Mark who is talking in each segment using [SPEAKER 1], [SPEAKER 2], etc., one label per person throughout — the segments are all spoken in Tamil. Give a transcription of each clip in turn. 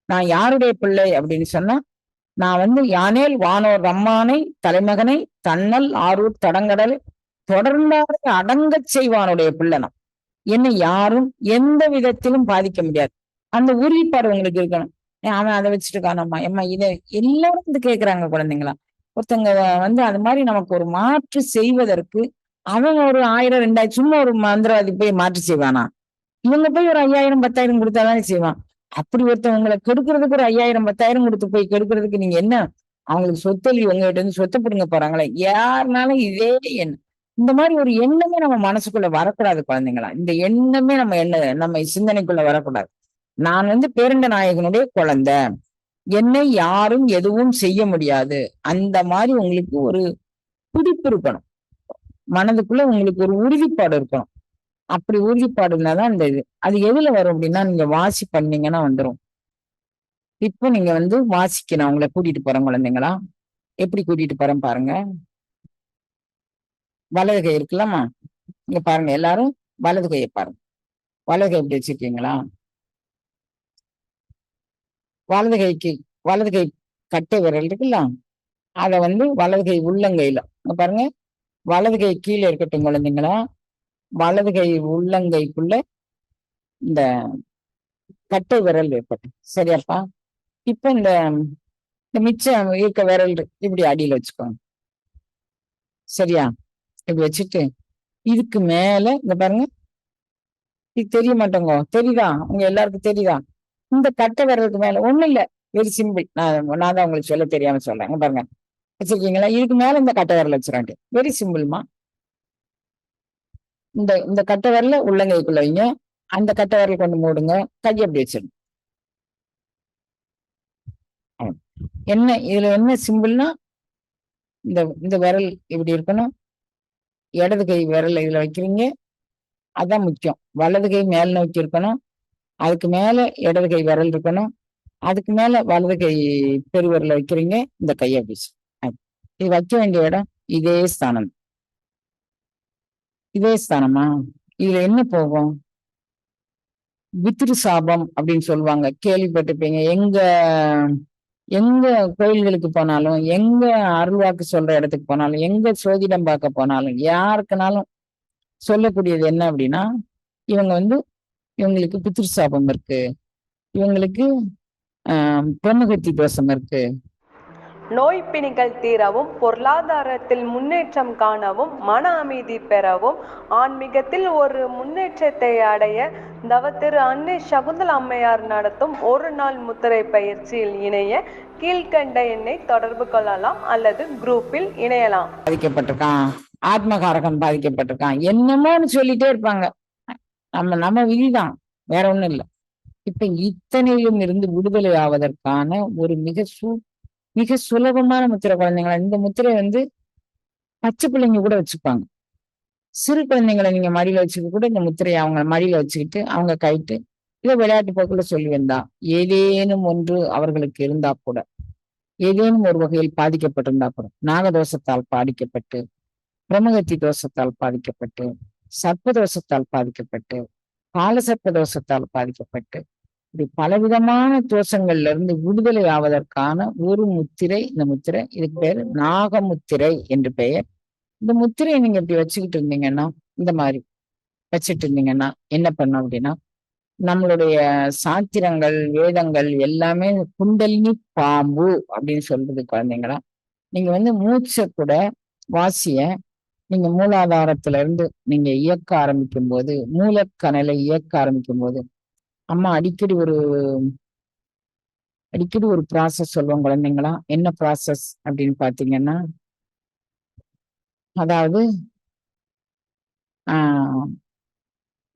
[SPEAKER 1] நான் யாருடைய பிள்ளை அப்படின்னு சொன்னா, நான் வந்து யானேல் வானோர் ரம்மானை தலைமகனை தன்னல் ஆரூர் தடங்கடல் தொடர்ந்தாரை அடங்கச் செய்வானுடைய பிள்ளை நான். என்னை யாரும் எந்த விதத்திலும் பாதிக்க முடியாது. அந்த உறுதிப்பாடு உங்களுக்கு இருக்கணும். அவன் அதை வச்சுட்டு காணாமா எம்மா இதை எல்லாரும் வந்து கேட்கிறாங்க குழந்தைங்களா. ஒருத்தங்க வந்து அது மாதிரி நமக்கு ஒரு மாற்று செய்வதற்கு அவன் ஒரு 1000 2000 சும்மா ஒரு மந்திரவாதி போய் மாற்று செய்வானா? இவங்க போய் ஒரு 5000 10,000 கொடுத்தாதானே செய்வான். அப்படி ஒருத்தவங்களை கெடுக்கிறதுக்கு ஒரு 5000 10,000 கொடுத்து போய் கெடுக்கிறதுக்கு நீங்க என்ன அவங்களுக்கு சொத்தொல்லி உங்ககிட்ட இருந்து சொத்தை பிடுங்க போறாங்களே, யாருனாலும் இதே எண்ணம். இந்த மாதிரி ஒரு எண்ணமே நம்ம மனசுக்குள்ள வரக்கூடாது குழந்தைங்களா. இந்த எண்ணமே நம்ம சிந்தனைக்குள்ள வரக்கூடாது. நான் வந்து பேரண்ட நாயகனுடைய குழந்தை, என்னை யாரும் எதுவும் செய்ய முடியாது. அந்த மாதிரி உங்களுக்கு ஒரு துடிப்பு இருக்கணும். மனதுக்குள்ள உங்களுக்கு ஒரு உறுதிப்பாடு இருக்கணும். அப்படி உறுதிப்பாடு இருந்தாதான் இந்த இது. அது எதுல வரும் அப்படின்னா, நீங்க வாசி பண்ணீங்கன்னா வந்துரும். இப்போ நீங்க வந்து வாசிக்க நான் உங்களை கூட்டிட்டு போறேன் குழந்தைங்களா. எப்படி கூட்டிட்டு போறேன் பாருங்க. வலது கை இருக்குல்லம்மா, இங்க பாருங்க எல்லாரும் வலது கையை பாருங்க. வலது கை எப்படி வச்சிருக்கீங்களா? வலது கைக்கு வலது கை கட்டை விரல் இருக்குல்ல, அதை வந்து வலது கை உள்ளங்கையில பாருங்க. வலது கை கீழே இருக்கட்டும் குழந்தைங்களா. வலது கை உள்ளங்கைக்குள்ள இந்த கட்டை விரல் இருக்கட்டும். சரியாப்பா? இப்ப இந்த மிச்சம் இருக்க விரல் இப்படி அடியில வச்சுக்கோங்க. சரியா? இப்படி வச்சுட்டு இதுக்கு மேல இந்த பாருங்க, இது தெரிய மாட்டோங்க. தெரியுதா? உங்க எல்லாருக்கும் தெரியுதா? இந்த கட்டை விரலுக்கு மேல ஒண்ணும் இல்ல, வெரி சிம்பிள். நான் தான் உங்களுக்கு சொல்ல தெரியாம சொல்றேன். பாருங்க வச்சிருக்கீங்களா? இதுக்கு மேல இந்த கட்டை விரல் வச்சிருக்காங்க. வெரி சிம்பிள்மா. இந்த இந்த கட்டை விரல உள்ளங்கைக்குள்ள வைங்க. அந்த கட்டை விரல் கொண்டு மூடுங்க. கையை அப்படி வச்சிருங்க. என்ன இதுல என்ன சிம்பிள்னா, இந்த இந்த விரல் இப்படி இருக்கணும். இடது கை விரல் இதுல வைக்கிறீங்க, அதான் முக்கியம். வலது கை மேல் நோக்கி இருக்கணும். அதுக்கு மேல இடது கை விரல் இருக்கணும். அதுக்கு மேல வலது கை பெருவிரல வைக்கிறீங்க. இந்த கையை வீசு. இது வைக்க வேண்டிய இடம் இதே ஸ்தானம். இதே ஸ்தானமா? இதுல என்ன போகும்? வித்திரு சாபம் அப்படின்னு சொல்லுவாங்க, கேள்விப்பட்டிருப்பீங்க. எங்க எங்க கோயில்களுக்கு போனாலும், எங்க அருள்வாக்கு சொல்ற இடத்துக்கு போனாலும், எங்க சோதிடம் பார்க்க போனாலும், யாருக்குனாலும் சொல்லக்கூடியது என்ன அப்படின்னா, இவங்க வந்து இவங்களுக்கு பித்ரு சாபம் இருக்கு, இவங்களுக்கு பிரம்மகத்தி தோஷம் இருக்கு.
[SPEAKER 2] நோய் பிணிகள் தீரவும், பொருளாதாரத்தில் முன்னேற்றம் காணவும், மன அமைதி பெறவும், ஆன்மீகத்தில் ஒரு முன்னேற்றத்தை அடைய தவத்திரு அன்னை சகுந்தலா அம்மையார் நடத்தும் ஒரு நாள் முத்திரை பயிற்சியில் இணைய கீழ்கண்ட எண்ணை தொடர்பு கொள்ளலாம் அல்லது குரூப்பில் இணையலாம்.
[SPEAKER 1] பாதிக்கப்பட்டிருக்கான், ஆத்மகாரகம் பாதிக்கப்பட்டிருக்கான், என்னமோன்னு சொல்லிட்டே இருப்பாங்க. நம்ம விதிதான், வேற ஒண்ணும் இல்லை. இப்ப இத்தனையிலும் இருந்து விடுதலை ஆவதற்கான ஒரு மிக சுலபமான முத்திரை குழந்தைங்களா. இந்த முத்திரை வந்து பச்சை பிள்ளைங்க கூட வச்சுப்பாங்க. சிறு குழந்தைங்களை நீங்க மடியில வச்சுக்க கூட இந்த முத்திரையை அவங்க மடியில வச்சுக்கிட்டு அவங்க கைட்டு இதை விளையாட்டு போக்குல சொல்லி வந்தா, ஏதேனும் ஒன்று அவர்களுக்கு இருந்தா கூட, ஏதேனும் ஒரு வகையில் பாதிக்கப்பட்டிருந்தா கூட, நாகதோஷத்தால் பாதிக்கப்பட்டு, பிரம்மகத்தி தோஷத்தால் பாதிக்கப்பட்டு, சர்ப்பதோஷத்தால் பாதிக்கப்பட்டு, காலசர்ப்ப தோஷத்தால் பாதிக்கப்பட்டு, இப்படி பலவிதமான தோஷங்கள்ல இருந்து விடுதலை ஆவதற்கான ஒரு முத்திரை இந்த முத்திரை. இதுக்கு பேரு நாகமுத்திரை என்று பெயர். இந்த முத்திரையை நீங்க இப்படி வச்சுக்கிட்டு இருந்தீங்கன்னா, இந்த மாதிரி வச்சுட்டு இருந்தீங்கன்னா என்ன பண்ணும் அப்படின்னா, நம்மளுடைய சாத்திரங்கள் வேதங்கள் எல்லாமே குண்டலினி பாம்பு அப்படின்னு சொல்றது குழந்தைங்களா. நீங்க வந்து மூச்சை கூட வாசிய நீங்க மூலாதாரத்துல இருந்து நீங்க இயக்க ஆரம்பிக்கும் போது, மூலக்கணலை இயக்க ஆரம்பிக்கும் போது, அம்மா அடிக்கடி ஒரு ப்ராசஸ் சொல்லுவோம் குழந்தைங்களா. என்ன ப்ராசஸ் அப்படின்னு பாத்தீங்கன்னா, அதாவது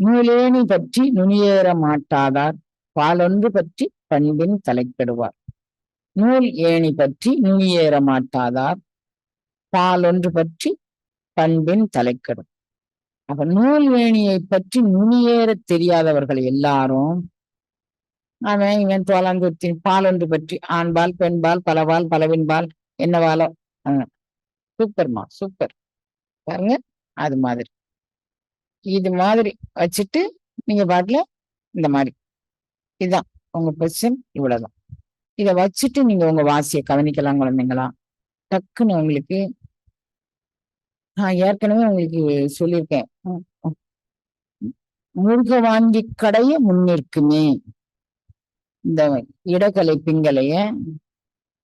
[SPEAKER 1] நூலேணி பற்றி நுனியேற மாட்டாதார் பாலொன்று பற்றி பண்பின் தலைக்கெடுவார். நூல் ஏணி பற்றி நுனியேற மாட்டாதார் பாலொன்று பற்றி பண்பின் தலைக்கெடும். அப்ப நூல் ஏணியை பற்றி நுனியேற தெரியாதவர்கள் எல்லாரும், அவன் இவன் தோலாந்துத்தி பாலொன்று பற்றி ஆண்பால் பெண்பால் பலவால் பலவின்பால் என்னவாலோ. சூப்பர்மா சூப்பர். பாருங்க, அது மாதிரி இது மாதிரி வச்சுட்டு நீங்க பாட்டுல இந்த மாதிரி, இதுதான் உங்க பொசிஷன், இவ்வளவுதான். இத வச்சுட்டு நீங்க உங்க வாசியை கவனிக்கலாம் குழந்தைங்களா. டக்குன்னு உங்களுக்கு நான் ஏற்கனவே உங்களுக்கு சொல்லியிருக்கேன். முருக வாங்கி கடைய முன்னிற்குமே. இந்த இடகலை பிங்களைய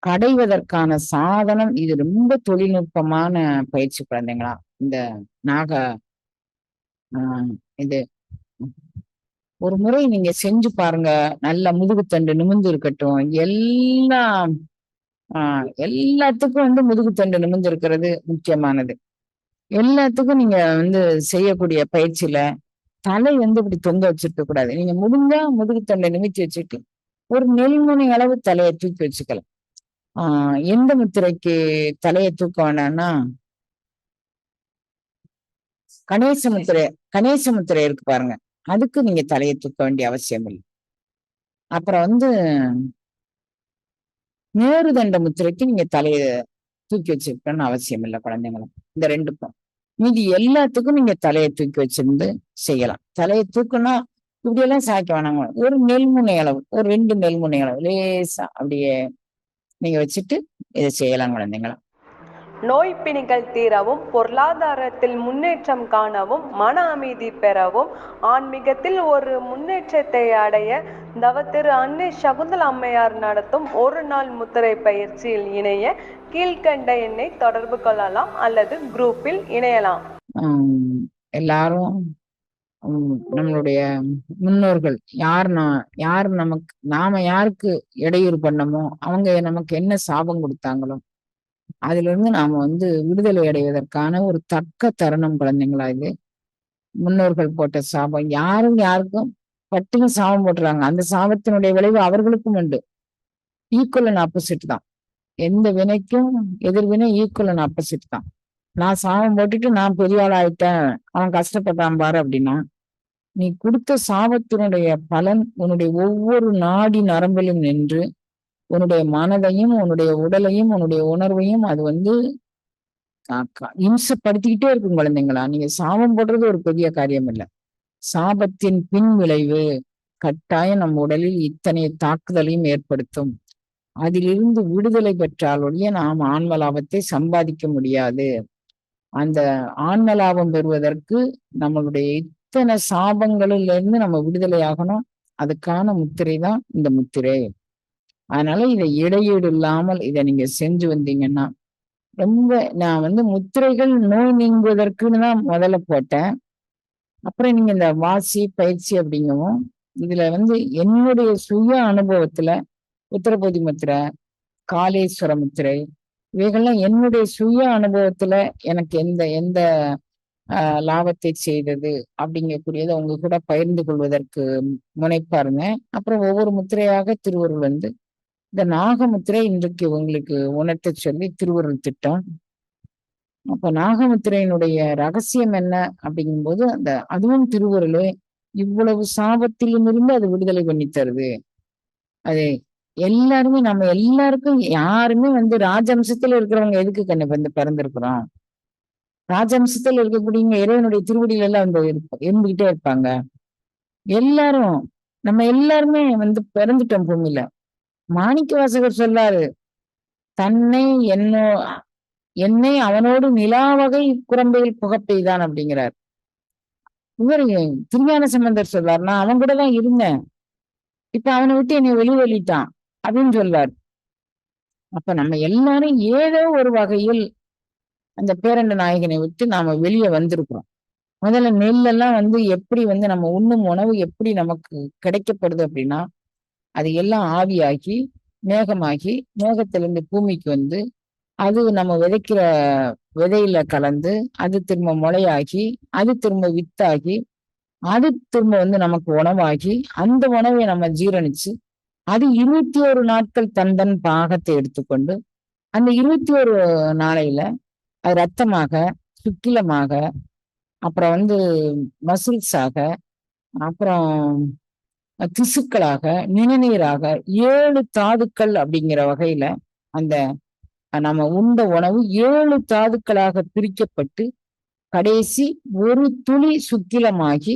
[SPEAKER 1] கடைவதற்கான சாதனம் இது. ரொம்ப தொழில்நுட்பமான பயிற்சி குழந்தைங்களா. இந்த நாக இது ஒரு முறை நீங்க செஞ்சு பாருங்க. நல்ல முதுகுத்தண்டு நிமிர்ந்து இருக்கட்டும். எல்லாம் எல்லாத்துக்கும் முதுகுத்தண்டு நிமிர்ந்து இருக்கிறது முக்கியமானது. எல்லாத்துக்கும் நீங்க செய்யக்கூடிய பயிற்சியில தலை இப்படி தொங்க வச்சிருக்க கூடாது. நீங்க முடிஞ்சா முதுகுத்தண்டை நிமித்தி வச்சுட்டு ஒரு நெல்முனை அளவு தலையை தூக்கி வச்சுக்கலாம். எந்த முத்திரைக்கு தலையை தூக்க வேணாம்னா கணேச முத்திரை இருக்கு பாருங்க, அதுக்கு நீங்க தலையை தூக்க வேண்டிய அவசியம் இல்லை. அப்புறம் மேருதண்ட முத்திரைக்கு நீங்க தலையை தூக்கி வச்சிருக்கணும்னு அவசியம் இல்லை குழந்தைங்களும். இந்த ரெண்டுக்கும் மீதி எல்லாத்துக்கும் நீங்க தலையை தூக்கி வச்சிருந்து செய்யலாம். தலையை தூக்குனா இப்படியெல்லாம் சாய்க்க வேணாங்க. ஒரு நெல்முனை அளவு, ஒரு 2 நெல்முனை அளவு லேசா அப்படியே நீங்க வச்சுட்டு இதை செய்யலாம் குழந்தைங்களா.
[SPEAKER 2] நோய் பிணிகள் தீரவும், பொருளாதாரத்தில் முன்னேற்றம் காணவும், மன அமைதி பெறவும், ஆன்மீகத்தில் ஒரு முன்னேற்றத்தை அடைய தவத்திரு அன்னை சகுந்தலா அம்மையார் நடத்தும் ஒரு நாள் முத்திரை பயிற்சியில் இணைய கீழ்கண்ட எண்ணை தொடர்பு கொள்ளலாம் அல்லது குரூப்பில் இணையலாம்.
[SPEAKER 1] எல்லாரும் நம்மளுடைய முன்னோர்கள் யார் நாம யாருக்கு இடையூறு பண்ணமோ அவங்க நமக்கு என்ன சாபம் கொடுத்தாங்களோ அதுல இருந்து நாம விடுதலை அடைவதற்கான ஒரு தக்க தருணம் குழந்தைங்களா. இது முன்னோர்கள் போட்ட சாபம். யாருக்கும் பட்டுன்னு சாபம் போட்டுறாங்க. அந்த சாபத்தினுடைய விளைவு அவர்களுக்கும் உண்டு. ஈக்குவல் அண்ட் ஆப்போசிட் தான். எந்த வினைக்கும் எதிர்வினை ஈக்குவல் அண்ட் ஆப்போசிட் தான். நான் சாபம் போட்டுட்டு நான் பெரிய ஆள் ஆயிட்டேன், அவன் கஷ்டப்பட்டான் பாரு அப்படின்னா, நீ கொடுத்த சாபத்தினுடைய பலன் உன்னுடைய ஒவ்வொரு நாடி நரம்பிலும் நின்று உன்னுடைய மனதையும் உன்னுடைய உடலையும் உன்னுடைய உணர்வையும் அது இம்சப்படுத்திக்கிட்டே இருக்கும் குழந்தைங்களா. நீங்க சாபம் போடுறது ஒரு பெரிய காரியம் இல்லை. சாபத்தின் பின் விளைவு கட்டாயம் நம் உடலில் இத்தனை தாக்குதலையும் ஏற்படுத்தும். அதிலிருந்து விடுதலை பெற்றாலொழிய நாம் ஆன்ம லாபத்தை சம்பாதிக்க முடியாது. அந்த ஆன்ம லாபம் பெறுவதற்கு நம்மளுடைய இத்தனை சாபங்களிலிருந்து நம்ம விடுதலை ஆகணும். அதுக்கான முத்திரை தான் இந்த முத்திரை. அதனால இதை இடையீடு இல்லாமல் இதை நீங்க செஞ்சு வந்தீங்கன்னா ரொம்ப நான் முத்திரைகள் நோய் நீங்குவதற்குன்னு தான் முதல்ல போட்டேன். அப்புறம் நீங்க இந்த வாசி பயிற்சி அப்படிங்கவும் இதுல என்னுடைய சுய அனுபவத்துல உத்தரபோதி முத்திரை, காலேஸ்வர முத்திரை இவைகள்லாம் என்னுடைய சுய அனுபவத்துல எனக்கு எந்த லாபத்தை செய்தது அப்படிங்கக்கூடியதை உங்க கூட பகிர்ந்து கொள்வதற்கு முனைப்பாருங்க. அப்புறம் ஒவ்வொரு முத்திரையாக திருவருள் இந்த நாகமுத்திரை இன்றைக்கு உங்களுக்கு உணர்த்த சொல்லி திருவருள் திட்டம். அப்ப நாகமுத்திரையினுடைய ரகசியம் என்ன அப்படிங்கும்போது அதுவும் திருவருளே இவ்வளவு சாபத்திலும் இருந்து அது விடுதலை பண்ணி தருது. அது எல்லாருமே நம்ம எல்லாருக்கும் யாருமே ராஜம்சத்துல இருக்கிறவங்க எதுக்கு கண்ணு பிறந்திருக்கிறோம்? ராஜம்சத்துல இருக்கக்கூடிய இறைவனுடைய திருவடியில எல்லாம் இருந்துகிட்டே இருப்பாங்க. எல்லாரும் நம்ம எல்லாருமே பிறந்துட்டோம் பூமியில. மாணிக்க வாசகர் சொல்லாரு, தன்னை என்னை அவனோடு நிலாவகை குரம்பையில் புகப்பெய்தான் அப்படிங்கிறார். இவர் திருஞான சம்பந்தர் சொல்றார், நான் அவன் கூட தான் இருந்தேன், இப்ப அவனை விட்டு என்னை வெளிவெளிட்டான் அப்படின்னு சொல்றாரு. அப்ப நம்ம எல்லாரும் ஏதோ ஒரு வகையில் அந்த பேரண்ட நாயகனை விட்டு நாம வெளியே வந்திருக்கிறோம். முதல்ல நெல்லெல்லாம் எப்படி நம்ம உண்ணும் உணவு எப்படி நமக்கு கிடைக்கப்படுது அப்படின்னா, அது எல்லாம் ஆவியாகி மேகமாகி மேகத்திலிருந்து பூமிக்கு அது நம்ம விதைக்கிற விதையில கலந்து அது திரும்ப முளையாகி அது திரும்ப வித்தாகி அது திரும்ப நமக்கு உணவாகி அந்த உணவை நம்ம ஜீரணிச்சு அது 21 நாட்கள் தன் பாகத்தை எடுத்துக்கொண்டு அந்த 21 நாளையில அது ரத்தமாக, சுக்கிலமாக, அப்புறம் மசில்ஸாக, அப்புறம் திசுக்களாக, நிணநீராக 7 தாதுக்கள் அப்படிங்கிற வகையில அந்த நம்ம உண்ட உணவு 7 தாதுக்களாக பிரிக்கப்பட்டு கடைசி ஒரு துளி சுக்கிலமாகி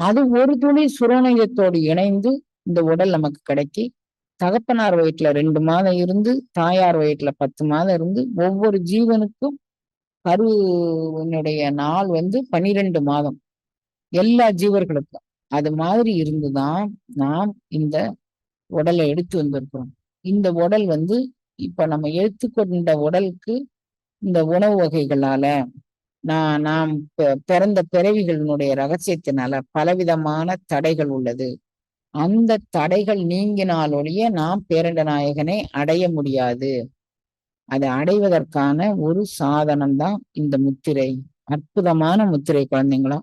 [SPEAKER 1] அது ஒரு துளி சுரோணயத்தோடு இணைந்து இந்த உடல் நமக்கு கிடைக்கி தகப்பனார் வயிற்றுல 2 மாதம் இருந்து, தாயார் வயிற்றுல 10 மாதம் இருந்து, ஒவ்வொரு ஜீவனுக்கும் கருவினுடைய நாள் 12 மாதம். எல்லா ஜீவர்களுக்கும். அது மாதிரி இருந்துதான் நாம் இந்த உடலை எடுத்து வந்திருக்கிறோம். இந்த உடல் இப்ப நம்ம எடுத்துக்கொண்ட உடலுக்கு இந்த உணவு வகைகளால நாம் பிறந்த பிறவிகளினுடைய ரகசியத்தினால பலவிதமான தடைகள் உள்ளது. அந்த தடைகள் நீங்கினால் ஒழிய நாம் பேரண்ட நாயகனை அடைய முடியாது. அதை அடைவதற்கான ஒரு சாதனம் தான் இந்த முத்திரை. அற்புதமான முத்திரை குழந்தைங்களா.